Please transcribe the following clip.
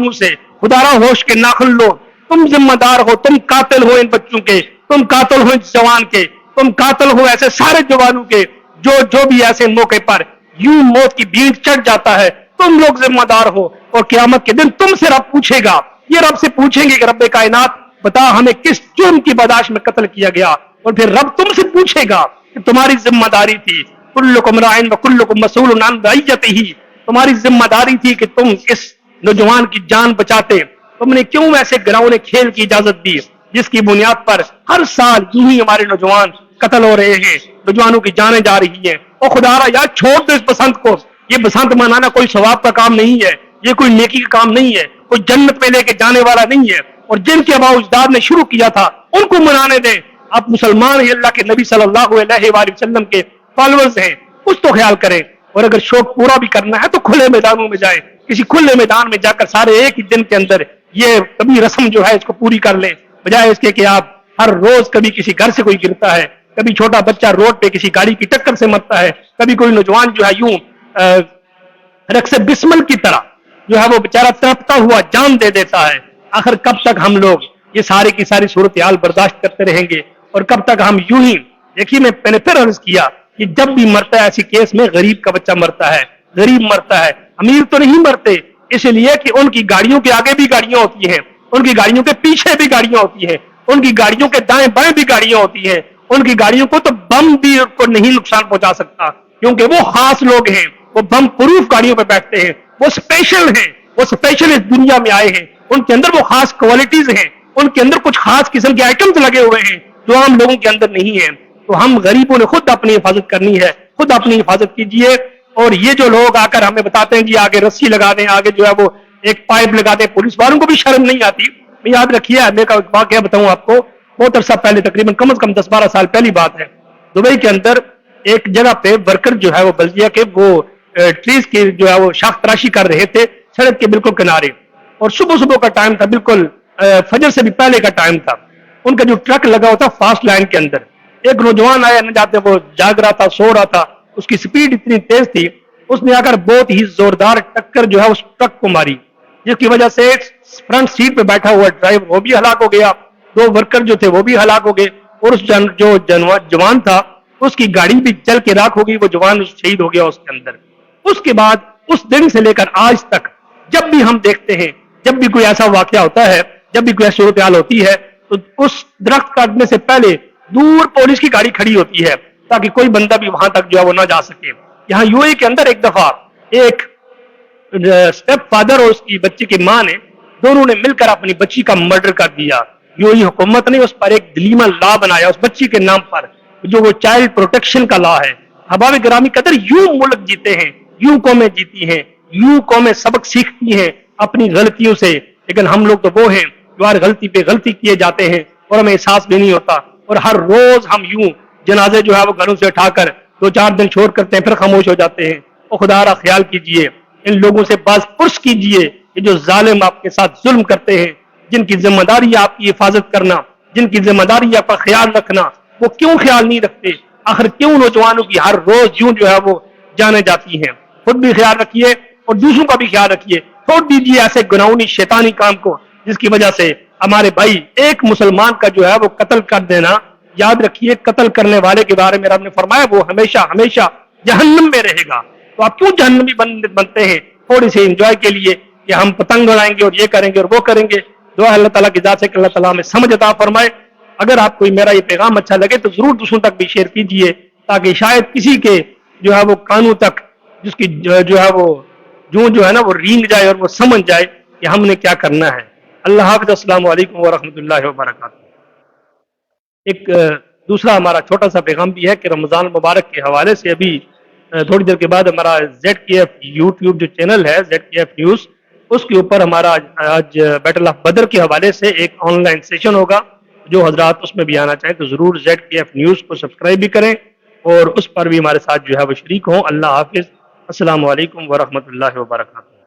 मुंह से, खुदारा होश के नाखुन लो, तुम जिम्मेदार हो, तुम कातिल हो इन बच्चों के, तुम कातिल हो इस जवान के, तुम कातिल हो ऐसे सारे जवानों के जो भी ऐसे मौके पर यूं मौत की भीड़ चढ़ जाता है, तुम लोग जिम्मेदार हो। और क़यामत के दिन तुमसे रब पूछेगा, ये रब से पूछेंगे कि रब्बे कायनात बता हमें किस जुर्म की बर्दाश्त में कत्ल किया गया, और फिर रब तुमसे पूछेगा कि तुम्हारी जिम्मेदारी थी, कुल्लुकुम राइन व कुल्लुकुम मसऊलुन अन रइयतिही, तुम्हारी जिम्मेदारी थी कि तुम इस नौजवान की जान बचाते, तुमने क्यों ऐसे घिनौने खेल की इजाजत दी जिसकी बुनियाद पर हर साल यूं ही हमारे नौजवान कत्ल हो रहे हैं, नौजवानों की जानें जा रही हैं। और खुदारा यार छोड़ दो इस बसंत को, ये बसंत मनाना कोई सवाब का काम नहीं है, ये कोई नेकी का काम नहीं है, कोई जन्नत में लेके जाने वाला नहीं है। और जिनके आबा अजदाद ने शुरू किया था उनको मनाने दें। आप मुसलमान ही अल्लाह के नबी सल्लल्लाहु अलैहि वसल्लम के फॉलोअर्स हैं, कुछ तो ख्याल करें। और अगर शौक पूरा भी करना है तो खुले मैदानों में जाए, किसी खुले मैदान में जाकर सारे एक ही दिन के अंदर ये कभी रस्म जो है इसको पूरी कर लें, बजाय इसके कि आप हर रोज कभी किसी घर से कोई गिरता है, कभी छोटा बच्चा रोड पे किसी गाड़ी की टक्कर से मरता है, कभी कोई नौजवान जो है यूं रक्स बिस्मल की तरह जो है वो बेचारा तड़पता हुआ जान दे देता है। आखिर कब तक हम लोग ये सारी की सारी सूरत हाल बर्दाश्त करते रहेंगे, और कब तक हम यूं ही। देखिए मैंने फिर अर्ज किया कि जब भी मरता है ऐसी केस में गरीब का बच्चा मरता है, गरीब मरता है, अमीर तो नहीं मरते, इसलिए कि उनकी गाड़ियों के आगे भी गाड़ियां होती हैं, उनकी गाड़ियों के पीछे भी गाड़ियां होती हैं, उनकी गाड़ियों के दाएं बाएं भी गाड़ियां होती हैं, उनकी गाड़ियों को तो बम भी उनको नहीं नुकसान पहुंचा सकता, क्योंकि वो खास लोग हैं, वो बम प्रूफ गाड़ियों पर बैठते हैं, वो स्पेशल हैं, वो स्पेशल इस दुनिया में आए हैं, उनके अंदर वो खास क्वालिटीज हैं, उनके अंदर कुछ खास किस्म के आइटम्स लगे हुए हैं जो आम लोगों के अंदर नहीं है। तो हम गरीबों ने खुद अपनी हिफाजत करनी है, खुद अपनी हिफाजत कीजिए। और ये जो लोग आकर हमें बताते हैं कि आगे रस्सी लगा दें, आगे जो है वो एक पाइप लगा दें, पुलिस वालों को भी शर्म नहीं आती। याद रखिए, मैं का वाकया बताऊं आपको, बहुत अरसा पहले, तकरीबन कम से कम 10-12 साल पहली बात है, दुबई के अंदर एक जगह पे वर्कर जो है वो बल्दिया के वो ट्रीज की जो है वो शाख तराशी कर रहे थे सड़क के बिल्कुल किनारे, और सुबह सुबह का टाइम था, बिल्कुल फजर से भी पहले का टाइम था। उनका जो ट्रक लगा हुआ था फास्ट लाइन के अंदर, एक नौजवान आया, न जाते वो जाग रहा था, सो रहा था, उसकी स्पीड इतनी तेज थी, उसने आकर बहुत ही जोरदार टक्कर जो है उस ट्रक को मारी, जिसकी वजह से फ्रंट सीट पे बैठा हुआ ड्राइवर वो भी हलाक हो गया, 2 वर्कर जो थे वो भी हलाक हो गए, और उस जो जवान था उसकी गाड़ी भी जल के राख हो गई, वो जवान शहीद हो गया उसके अंदर। उसके बाद उस दिन से लेकर आज तक जब भी हम देखते हैं, जब भी कोई ऐसा वाकया होता है, जब भी कोई ऐसी सूरत हाल होती है, तो उस दरख्त काटने से पहले दूर पुलिस की गाड़ी खड़ी होती है ताकि कोई बंदा भी वहां तक जो है वो ना जा सके। यहाँ यूएई के अंदर एक दफा एक स्टेप फादर और उसकी बच्ची की मां ने, दोनों ने मिलकर अपनी बच्ची का मर्डर कर दिया। यूएई हुकूमत ने उस पर एक दलीमा लॉ बनाया उस बच्ची के नाम पर, जो वो चाइल्ड प्रोटेक्शन का लॉ है। हबाब गिरामी कदर, यूं मुल्क जीते हैं, यूं कौमें जीती हैं, यूं कौमें सबक सीखती हैं अपनी गलतियों से, लेकिन हम लोग तो वो हैं जो हर गलती पे गलती किए जाते हैं और हमें एहसास भी नहीं होता। और हर रोज हम यूं जनाजे जो है वो घरों से उठाकर 2-4 दिन छोड़ करते हैं, फिर खामोश हो जाते हैं। और खुदारा ख्याल कीजिए, इन लोगों से बाज पुरस कीजिए कि जो जालिम आपके साथ जुल्म करते हैं, जिनकी जिम्मेदारी है आपकी हिफाजत करना, जिनकी जिम्मेदारी है आपका ख्याल रखना, वो क्यों ख्याल नहीं रखते? आखिर क्यों नौजवानों की हर रोज यूं जो है वो जाने जाती हैं? खुद भी ख्याल रखिए और दूसरों का भी ख्याल रखिए। छोड़ दीजिए ऐसे गुनाहोनी शैतानी काम को जिसकी वजह से हमारे भाई एक मुसलमान का जो है वो कत्ल कर देना। याद रखिए, कत्ल करने वाले के बारे में रब ने फरमाया वो हमेशा हमेशा जहन्नम में रहेगा। तो आप क्यों जहन्नमी बनते हैं थोड़ी सी एंजॉय के लिए कि हम पतंग उड़ाएंगे और ये करेंगे और वो करेंगे? दुआ अल्लाह ताला की जात से कि अल्लाह ताला हमें समझ अता फरमाए। अगर आपको मेरा ये पैगाम अच्छा लगे तो जरूर दूसरों तक भी शेयर कीजिए, ताकि शायद किसी के जो है वो कानों तक जिसकी जो है वो जो है ना वो रींग जाए और वो समझ जाए कि हमने क्या करना है। अल्लाह हाफ़िज़। अस्सलामु अलैकुम व रहमतुल्लाहि व बरकातुहू। एक दूसरा हमारा छोटा सा पैगाम भी है कि रमज़ान मुबारक के हवाले से अभी थोड़ी देर के बाद हमारा ZKF यूट्यूब जो चैनल है ZKF न्यूज़, उसके ऊपर हमारा आज बैटल ऑफ बदर के हवाले से एक ऑनलाइन सेशन होगा। जो हजरात उसमें भी आना चाहें तो जरूर ZKF न्यूज़ को सब्सक्राइब भी करें और उस पर भी हमारे साथ जो है वो शरीक हों। अल्लाह हाफिज़। अस्सलामु अलैकुम व रहमतुल्लाहि व बरकातुहू।